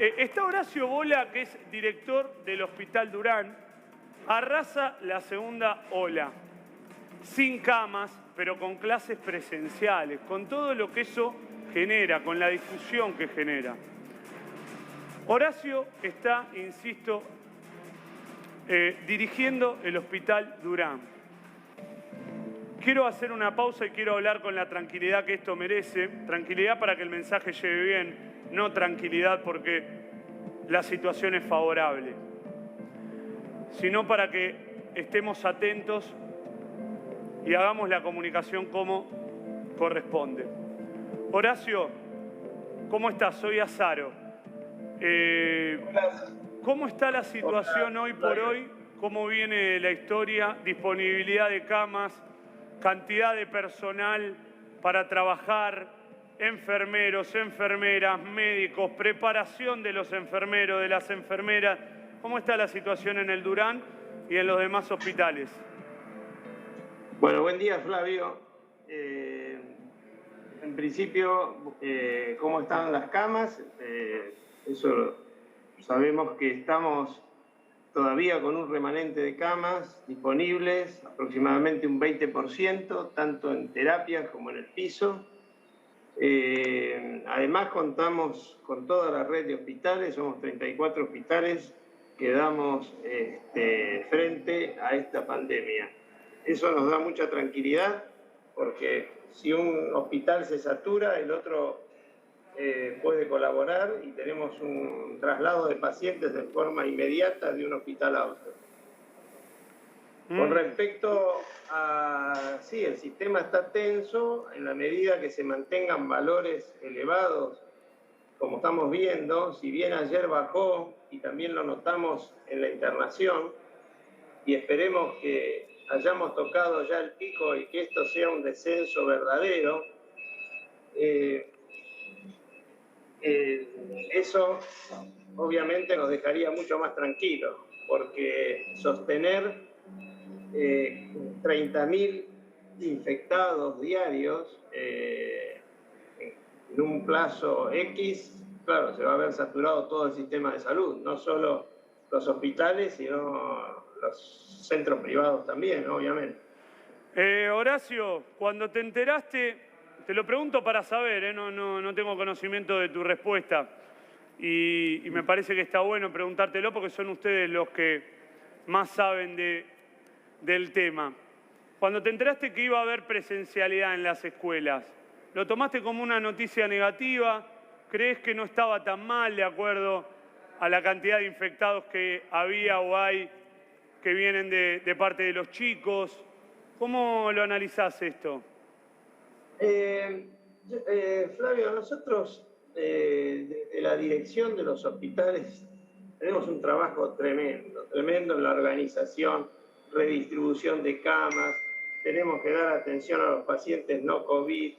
Está Horacio Bola, que es director del Hospital Durán. Arrasa la segunda ola, sin camas, pero con clases presenciales, con todo lo que eso genera, con la difusión que genera. Horacio está, insisto, dirigiendo el Hospital Durán. Quiero hacer una pausa y quiero hablar con la tranquilidad que esto merece. Tranquilidad para que el mensaje llegue bien, no tranquilidad porque la situación es favorable, sino para que estemos atentos y hagamos la comunicación como corresponde. Horacio, ¿cómo estás? Soy Azaro. ¿Cómo está la situación hoy por hoy? ¿Cómo viene la historia? Disponibilidad de camas, cantidad de personal para trabajar, enfermeros, enfermeras, médicos, preparación de los enfermeros, de las enfermeras. ¿Cómo está la situación en el Durán y en los demás hospitales? Bueno, buen día, Flavio. En principio, ¿cómo están las camas? Eso sabemos que estamos todavía con un remanente de camas disponibles, aproximadamente un 20%, tanto en terapias como en el piso. Además, contamos con toda la red de hospitales, somos 34 hospitales que damos frente a esta pandemia. Eso nos da mucha tranquilidad porque si un hospital se satura, el otro puede colaborar y tenemos un traslado de pacientes de forma inmediata de un hospital a otro. Con respecto a... Sí, el sistema está tenso en la medida que se mantengan valores elevados, como estamos viendo, si bien ayer bajó y también lo notamos en la internación, y esperemos que hayamos tocado ya el pico y que esto sea un descenso verdadero, eso obviamente nos dejaría mucho más tranquilos, porque sostener 30.000 infectados diarios en un plazo X, claro, se va a ver saturado todo el sistema de salud, no solo los hospitales, sino los centros privados también, obviamente. Horacio, cuando te enteraste, te lo pregunto para saber, no tengo conocimiento de tu respuesta y me parece que está bueno preguntártelo porque son ustedes los que más saben del tema. Cuando te enteraste que iba a haber presencialidad en las escuelas, ¿lo tomaste como una noticia negativa? ¿Crees que no estaba tan mal de acuerdo a la cantidad de infectados que había o hay que vienen de parte de los chicos? ¿Cómo lo analizás esto? Flavio, nosotros desde la dirección de los hospitales tenemos un trabajo tremendo en la organización, redistribución de camas, tenemos que dar atención a los pacientes no COVID,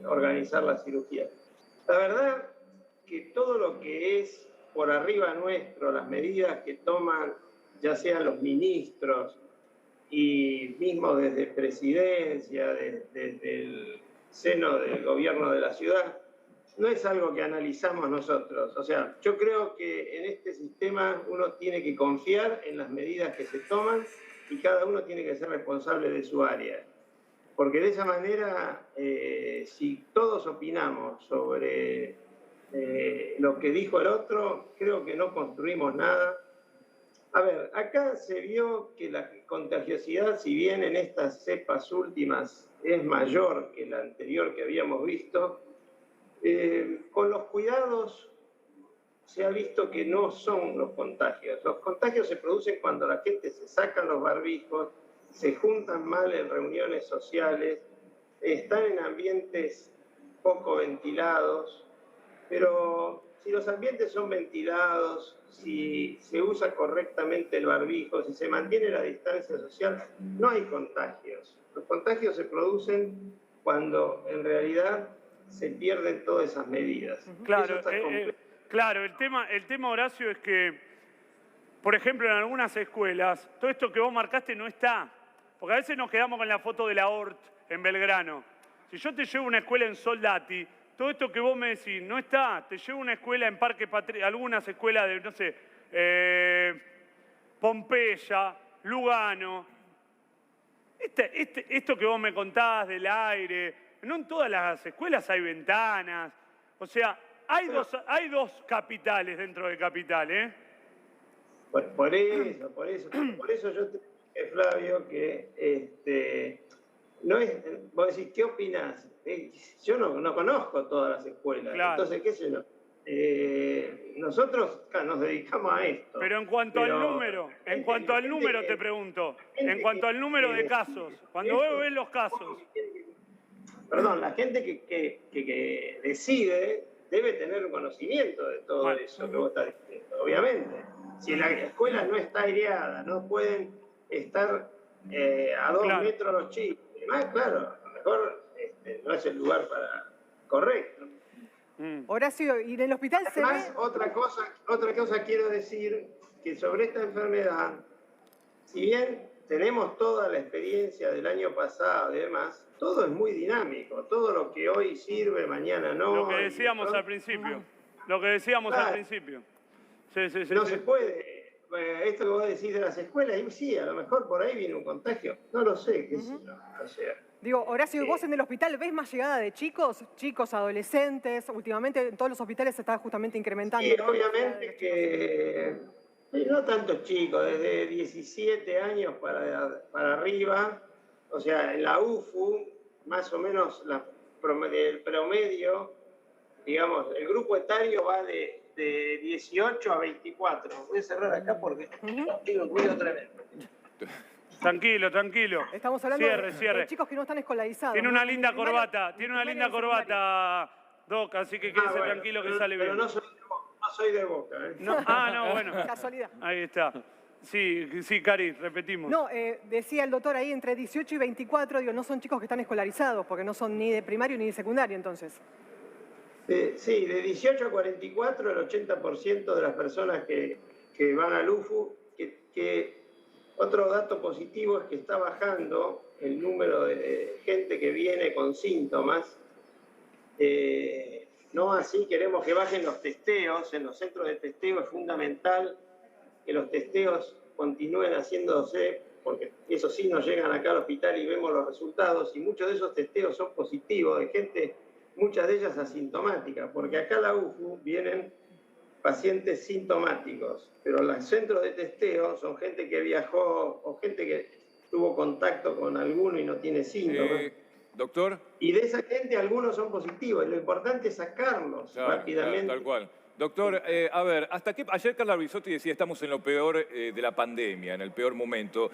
organizar la cirugía. La verdad que todo lo que es por arriba nuestro, las medidas que toman ya sean los ministros y mismo desde presidencia, desde el seno del gobierno de la ciudad, no es algo que analizamos nosotros. O sea, yo creo que en este sistema uno tiene que confiar en las medidas que se toman y cada uno tiene que ser responsable de su área. Porque de esa manera, si todos opinamos sobre lo que dijo el otro, creo que no construimos nada. A ver, acá se vio que la contagiosidad, si bien en estas cepas últimas es mayor que la anterior que habíamos visto, con los cuidados se ha visto que no son los contagios. Los contagios se producen cuando la gente se saca los barbijos, se juntan mal en reuniones sociales, están en ambientes poco ventilados, pero si los ambientes son ventilados, si se usa correctamente el barbijo, si se mantiene la distancia social, no hay contagios. Los contagios se producen cuando en realidad se pierden todas esas medidas. Claro, claro, el tema, Horacio, es que, por ejemplo, en algunas escuelas, todo esto que vos marcaste no está. Porque a veces nos quedamos con la foto de la ORT en Belgrano. Si yo te llevo a una escuela en Soldati, todo esto que vos me decís, no está. Te llevo a una escuela en Parque Patricio, algunas escuelas de, no sé, Pompeya, Lugano. Esto que vos me contás del aire, no en todas las escuelas hay ventanas. O sea, hay dos capitales dentro de Capital, ¿eh? Por eso yo te dije, Flavio, que no es, vos decís, ¿qué opinás? Yo no conozco todas las escuelas, Claro. entonces, qué sé yo. Nosotros nos dedicamos a esto. Pero en cuanto al número, te pregunto, en cuanto al número de casos, cuando vos ves los casos. Perdón, la gente que decide debe tener un conocimiento de todo eso que vos estás diciendo, obviamente. Si la escuela no está aireada, no pueden estar a 2 metros los chicos, además, claro, a lo mejor no es el lugar correcto. Horacio, ¿y en el hospital se ve? Otra cosa quiero decir, que sobre esta enfermedad, si bien tenemos toda la experiencia del año pasado y demás, todo es muy dinámico. Todo lo que hoy sirve, mañana no. Lo que decíamos al principio. Lo que decíamos al principio. Sí. No se puede. Esto que vos decís de las escuelas, y sí, a lo mejor por ahí viene un contagio. No lo sé, qué sé yo. O sea, digo, Horacio, ¿vos en el hospital ves más llegada de chicos, adolescentes? Últimamente en todos los hospitales se está justamente incrementando. Sí, obviamente que no tantos chicos, desde 17 años para arriba. O sea, en la UFU, más o menos el promedio, digamos, el grupo etario va de 18 a 24. Voy a cerrar acá porque tengo ruido tremendo. Tranquilo. Estamos hablando de chicos que no están escolarizados. Tiene una linda corbata, Doc, así que quédese tranquilo que sale bien. Pero no soy de Boca. No, bueno. Casualidad. Ahí está. Sí, Cari, repetimos. No, decía el doctor ahí, entre 18 y 24, digo, no son chicos que están escolarizados, porque no son ni de primario ni de secundario, entonces. Sí, de 18 a 44, el 80% de las personas que van al UFU, otro dato positivo es que está bajando el número de gente que viene con síntomas. No así queremos que bajen los testeos. En los centros de testeo es fundamental que los testeos continúen haciéndose, porque eso sí nos llegan acá al hospital y vemos los resultados, y muchos de esos testeos son positivos, de gente, muchas de ellas asintomáticas, porque acá a la UFU vienen pacientes sintomáticos, pero los centros de testeo son gente que viajó o gente que tuvo contacto con alguno y no tiene síntomas. Doctor. Y de esa gente algunos son positivos, y lo importante es sacarlos rápidamente. Tal cual. Doctor, a ver, ayer Carla Bisotti decía estamos en lo peor de la pandemia, en el peor momento.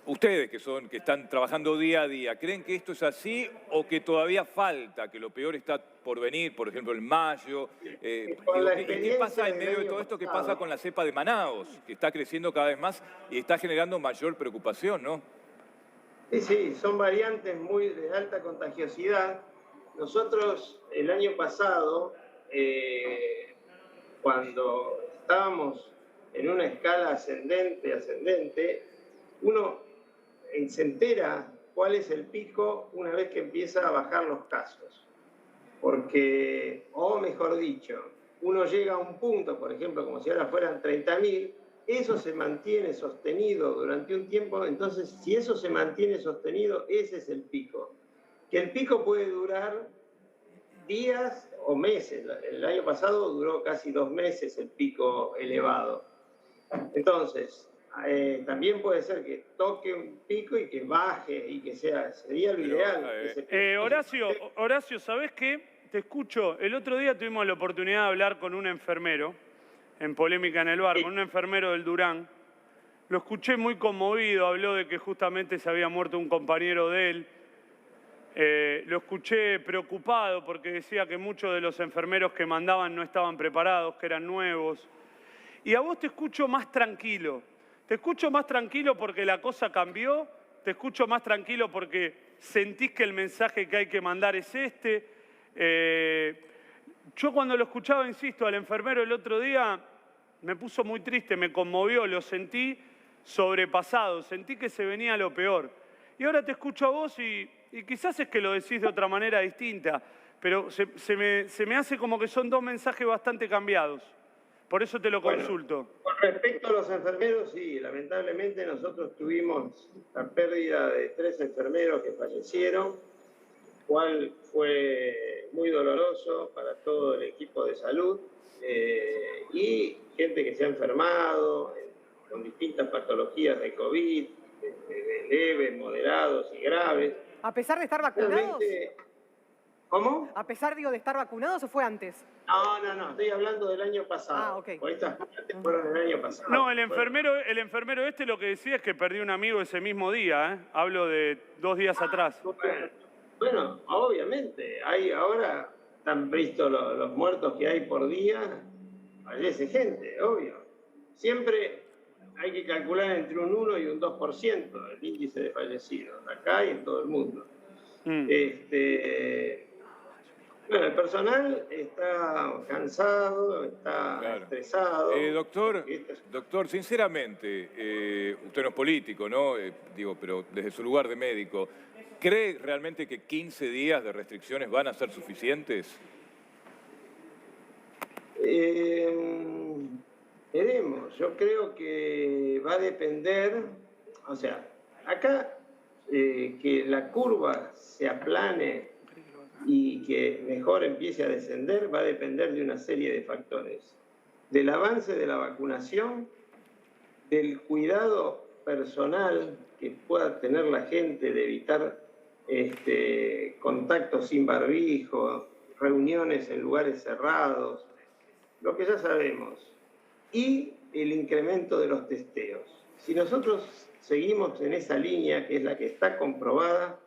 Ustedes que están trabajando día a día, ¿creen que esto es así o que todavía falta, que lo peor está por venir, por ejemplo, en mayo? ¿Qué pasa en medio de todo esto? ¿Qué pasa con la cepa de Manaos, que está creciendo cada vez más y está generando mayor preocupación, no? Sí, son variantes muy de alta contagiosidad. Nosotros el año pasado, cuando estábamos en una escala ascendente, uno se entera cuál es el pico una vez que empieza a bajar los casos. Porque, o mejor dicho, uno llega a un punto, por ejemplo, como si ahora fueran 30.000, eso se mantiene sostenido durante un tiempo. Entonces, si eso se mantiene sostenido, ese es el pico. Que el pico puede durar días o meses. El año pasado duró casi 2 meses el pico elevado. Entonces, también puede ser que toque un pico y que baje y que sería lo ideal. Horacio, ¿sabés qué? Te escucho. El otro día tuvimos la oportunidad de hablar con un enfermero, en Polémica en el Bar, con un enfermero del Durán. Lo escuché muy conmovido, habló de que justamente se había muerto un compañero de él. Lo escuché preocupado porque decía que muchos de los enfermeros que mandaban no estaban preparados, que eran nuevos. Y a vos te escucho más tranquilo. Te escucho más tranquilo porque la cosa cambió, te escucho más tranquilo porque sentís que el mensaje que hay que mandar es este. Yo cuando lo escuchaba, insisto, al enfermero el otro día, me puso muy triste, me conmovió, lo sentí sobrepasado, sentí que se venía lo peor. Y ahora te escucho a vos y quizás es que lo decís de otra manera distinta, pero se me hace como que son dos mensajes bastante cambiados. Por eso te lo consulto. Con respecto a los enfermeros, sí, lamentablemente nosotros tuvimos la pérdida de 3 enfermeros que fallecieron, cual fue muy doloroso para todo el equipo de salud, y gente que se ha enfermado con distintas patologías de COVID, de leves, moderados y graves. ¿A pesar de estar vacunados? Realmente, ¿cómo? ¿A pesar, digo, de estar vacunados o fue antes? No, estoy hablando del año pasado. Ok. Porque estas muertes fueron del año pasado. No, el enfermero este lo que decía es que perdió un amigo ese mismo día, ¿eh? Hablo de 2 días atrás. Bueno, obviamente, ahora están vistos los muertos que hay por día, fallece gente, obvio. Siempre hay que calcular entre un 1 y un 2% el índice de fallecidos, acá y en todo el mundo. Bueno, el personal está cansado, está estresado. Doctor, sinceramente, usted no es político, ¿no? Pero desde su lugar de médico, ¿cree realmente que 15 días de restricciones van a ser suficientes? Veremos, yo creo que va a depender, o sea, acá que la curva se aplane y que mejor empiece a descender va a depender de una serie de factores. Del avance de la vacunación, del cuidado personal que pueda tener la gente de evitar contactos sin barbijo, reuniones en lugares cerrados, lo que ya sabemos, y el incremento de los testeos. Si nosotros seguimos en esa línea, que es la que está comprobada,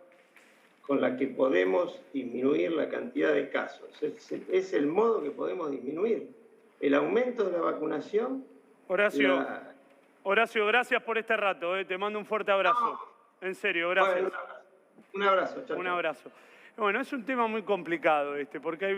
con la que podemos disminuir la cantidad de casos. Es el modo que podemos disminuir. El aumento de la vacunación... Horacio, gracias por este rato. Te mando un fuerte abrazo. No. En serio, gracias. Bueno, un abrazo. Chao, un abrazo. Bueno, es un tema muy complicado porque hay...